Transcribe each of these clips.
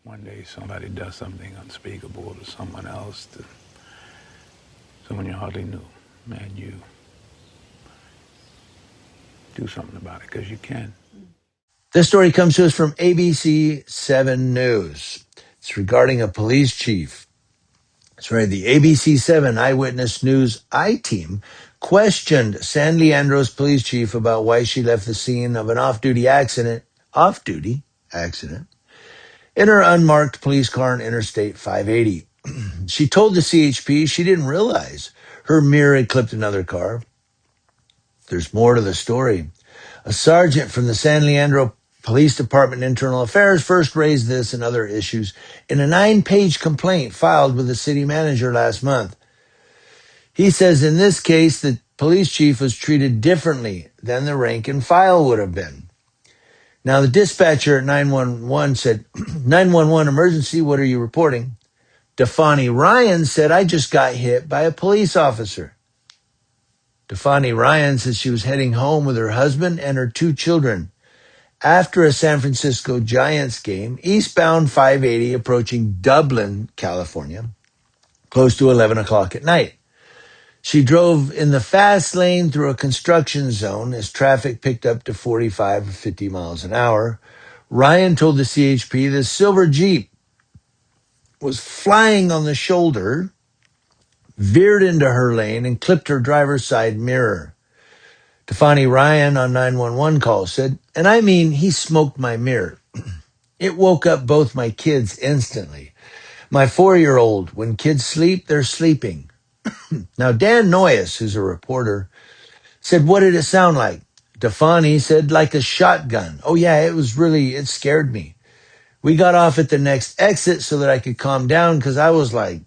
one day somebody does something unspeakable to someone else, to someone you hardly knew, and you do something about it because you can. This story comes to us from ABC 7 News. It's regarding a police chief. That's right. The ABC 7 Eyewitness News I-team questioned San Leandro's police chief about why she left the scene of an off-duty accident in her unmarked police car on Interstate 580. She told the CHP she didn't realize her mirror had clipped another car. There's more to the story. A sergeant from the San Leandro Police Department Internal Affairs first raised this and other issues in a 9-page complaint filed with the city manager last month. He says in this case, the police chief was treated differently than the rank and file would have been. Now, the dispatcher at 911 said, 911 emergency, what are you reporting? Defani Ryan said, I just got hit by a police officer. Defani Ryan said she was heading home with her husband and her 2 children after a San Francisco Giants game, eastbound 580 approaching Dublin, California, close to 11 o'clock at night. She drove in the fast lane through a construction zone as traffic picked up to 45 or 50 miles an hour. Ryan told the CHP the silver Jeep was flying on the shoulder, veered into her lane, and clipped her driver's side mirror. Defani Ryan on 911 call said, and I mean, he smoked my mirror. It woke up both my kids instantly. My 4-year-old, when kids sleep, they're sleeping. Now, Dan Noyes, who's a reporter, said, what did it sound like? Defani said, like a shotgun. Oh, yeah, it scared me. We got off at the next exit so that I could calm down because I was like,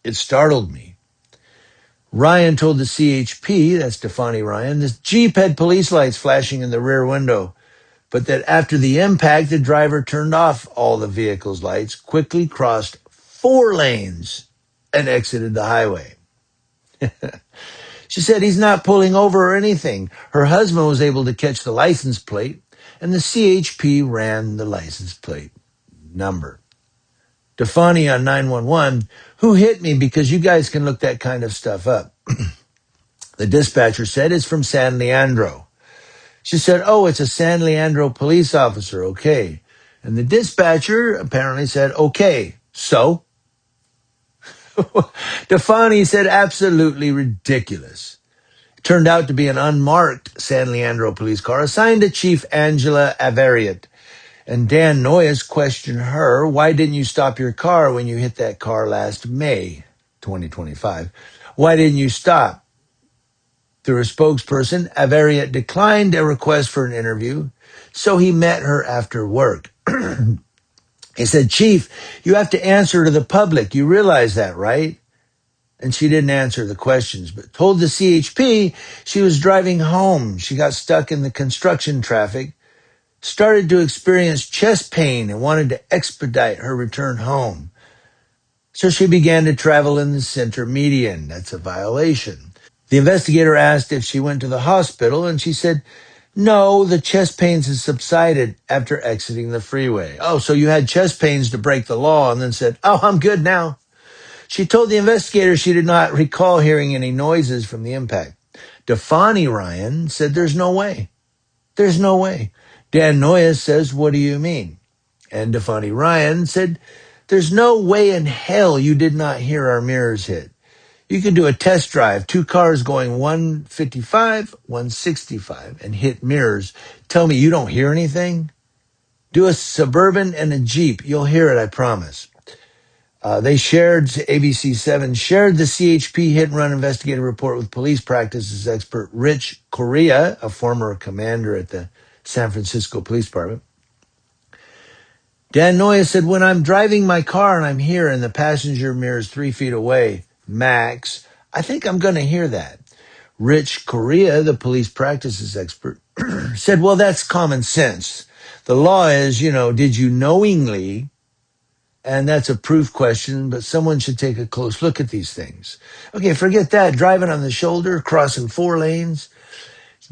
it startled me. Ryan told the CHP, that's Defani Ryan, this Jeep had police lights flashing in the rear window, but that after the impact, the driver turned off all the vehicle's lights, quickly crossed 4 lanes, and exited the highway. She said he's not pulling over or anything. Her husband was able to catch the license plate, and the CHP ran the license plate number. Defani on 911, who hit me, because you guys can look that kind of stuff up. The dispatcher said it's from San Leandro. She said, oh, it's a San Leandro police officer, okay. And the dispatcher apparently said, okay, so? Defani said, absolutely ridiculous. It turned out to be an unmarked San Leandro police car assigned to Chief Angela Averiat. And Dan Noyes questioned her, why didn't you stop your car when you hit that car last May 2025? Why didn't you stop? Through a spokesperson, Averiat declined a request for an interview, so he met her after work. He said, Chief, you have to answer to the public. You realize that, right? And she didn't answer the questions, but told the CHP she was driving home. She got stuck in the construction traffic, started to experience chest pain, and wanted to expedite her return home. So she began to travel in the center median. That's a violation. The investigator asked if she went to the hospital, and she said, no, the chest pains had subsided after exiting the freeway. Oh, so you had chest pains to break the law, and then said, oh, I'm good now. She told the investigator she did not recall hearing any noises from the impact. Defani Ryan said, there's no way. There's no way. Dan Noyes says, what do you mean? And Defani Ryan said, there's no way in hell you did not hear our mirrors hit. You can do a test drive, 2 cars going 155, 165, and hit mirrors. Tell me you don't hear anything? Do a Suburban and a Jeep. You'll hear it, I promise. ABC7 shared the CHP hit-and-run investigative report with police practices expert Rich Correa, a former commander at the San Francisco Police Department. Dan Noyes said, when I'm driving my car and I'm here and the passenger mirror is 3 feet away, max, I think I'm going to hear that. Rich Correa, the police practices expert, said, well, that's common sense. The law is, did you knowingly, and that's a proof question, but someone should take a close look at these things. Okay, forget that. Driving on the shoulder, crossing 4 lanes.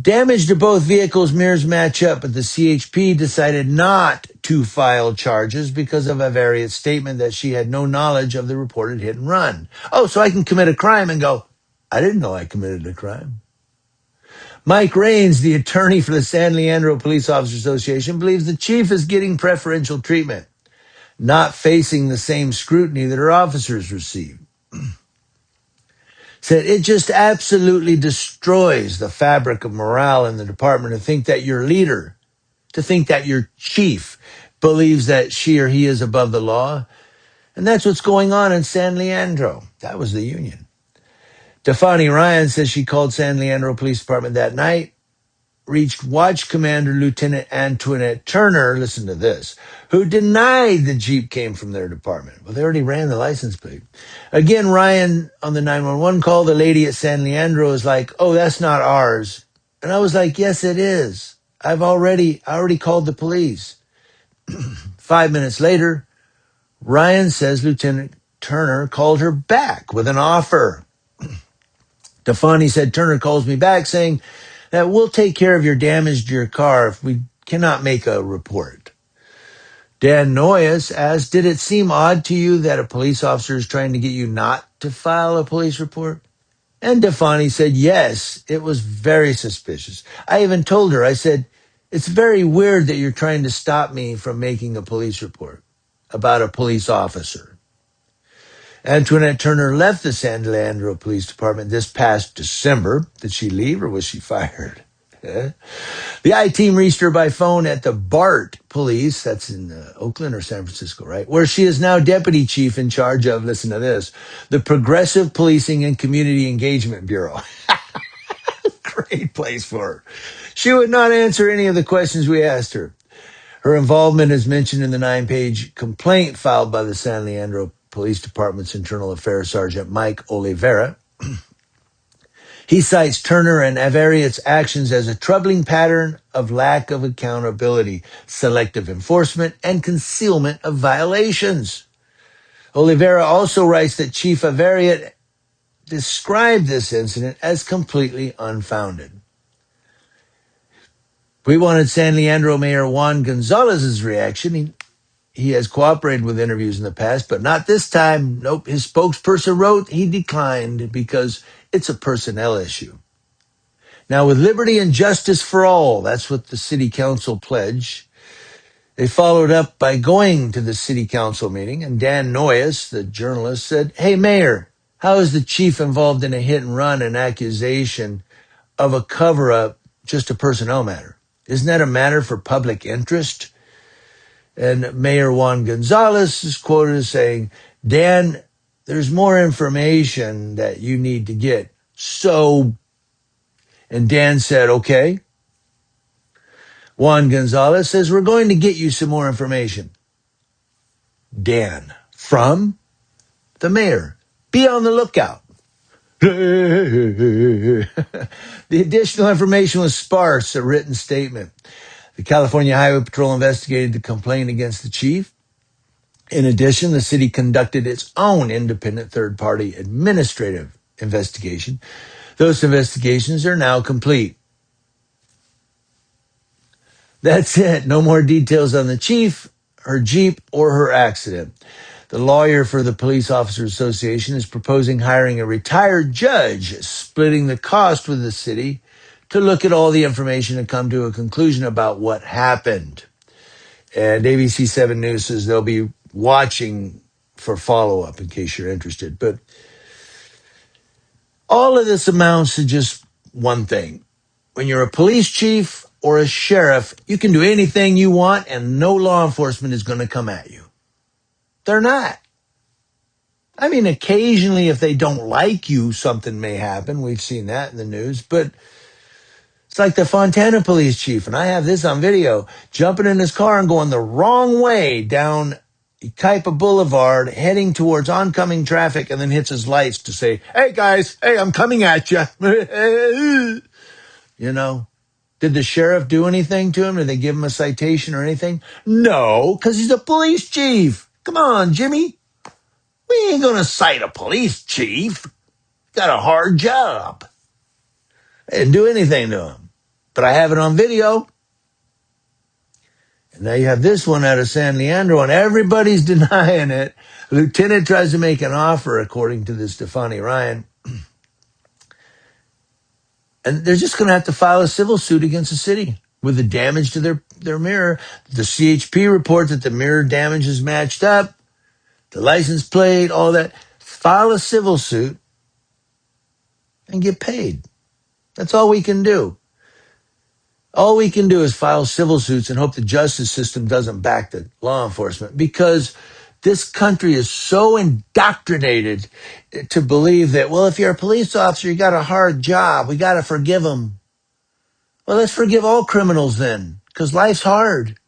Damage to both vehicles' mirrors match up, but the CHP decided not to file charges because of Averia's statement that she had no knowledge of the reported hit and run. Oh, so I can commit a crime and go, I didn't know I committed a crime. Mike Raines, the attorney for the San Leandro Police Officers Association, believes the chief is getting preferential treatment, not facing the same scrutiny that her officers receive. Said it just absolutely destroys the fabric of morale in the department to think that your leader, to think that your chief believes that she or he is above the law. And that's what's going on in San Leandro. That was the union. Defani Ryan says she called San Leandro Police Department that night, reached Watch Commander Lieutenant Antoinette Turner, listen to this, who denied the Jeep came from their department. Well, they already ran the license plate. Again, Ryan on the 911 call, the lady at San Leandro is like, oh, that's not ours. And I was like, yes, it is. I already called the police. 5 minutes later, Ryan says Lieutenant Turner called her back with an offer. Defani said, Turner calls me back saying that we'll take care of your damage to your car if we cannot make a report. Dan Noyes asked, did it seem odd to you that a police officer is trying to get you not to file a police report? And Defani said, yes, it was very suspicious. I even told her, I said, it's very weird that you're trying to stop me from making a police report about a police officer. Antoinette Turner left the San Leandro Police Department this past December. Did she leave or was she fired? The I-team reached her by phone at the BART Police, that's in Oakland or San Francisco, right? Where she is now deputy chief in charge of, listen to this, the Progressive Policing and Community Engagement Bureau. Great place for her. She would not answer any of the questions we asked her. Her involvement is mentioned in the 9-page complaint filed by the San Leandro Police Department's Internal Affairs Sergeant Mike Oliveira. He cites Turner and Averia's actions as a troubling pattern of lack of accountability, selective enforcement, and concealment of violations. Oliveira also writes that Chief Averia described this incident as completely unfounded. We wanted San Leandro Mayor Juan Gonzalez's reaction. He has cooperated with interviews in the past, but not this time. Nope, his spokesperson wrote he declined because it's a personnel issue. Now, with liberty and justice for all, that's what the city council pledged. They followed up by going to the city council meeting, and Dan Noyes, the journalist, said, hey, Mayor, how is the chief involved in a hit and run and accusation of a cover-up just a personnel matter? Isn't that a matter for public interest? And Mayor Juan Gonzalez is quoted as saying, Dan, there's more information that you need to get. So, and Dan said, okay. Juan Gonzalez says, we're going to get you some more information. Dan, from the mayor. Be on the lookout. The additional information was sparse, a written statement. The California Highway Patrol investigated the complaint against the chief. In addition, the city conducted its own independent third-party administrative investigation. Those investigations are now complete. That's it. No more details on the chief, her Jeep, or her accident. The lawyer for the Police Officers Association is proposing hiring a retired judge, splitting the cost with the city to look at all the information and come to a conclusion about what happened. And ABC 7 News says they'll be watching for follow-up in case you're interested. But all of this amounts to just one thing. When you're a police chief or a sheriff, you can do anything you want and no law enforcement is going to come at you. They're not. I mean, occasionally if they don't like you, something may happen. We've seen that in the news. But it's like the Fontana police chief, and I have this on video, jumping in his car and going the wrong way down Icaipa Boulevard, heading towards oncoming traffic, and then hits his lights to say, hey guys, hey, I'm coming at you. You know, did the sheriff do anything to him? Did they give him a citation or anything? No, because he's a police chief. Come on, Jimmy. We ain't going to cite a police chief. Got a hard job. They didn't do anything to him. but I have it on video. And now you have this one out of San Leandro, and everybody's denying it. Lieutenant tries to make an offer, according to this Stefani Ryan. And they're just going to have to file a civil suit against the city with the damage to their mirror. The CHP report that the mirror damage is matched up, the license plate, all that. File a civil suit and get paid. That's all we can do. All we can do is file civil suits and hope the justice system doesn't back the law enforcement, because this country is so indoctrinated to believe that, well, if you're a police officer, you got a hard job. We got to forgive them. Well, let's forgive all criminals then, because life's hard.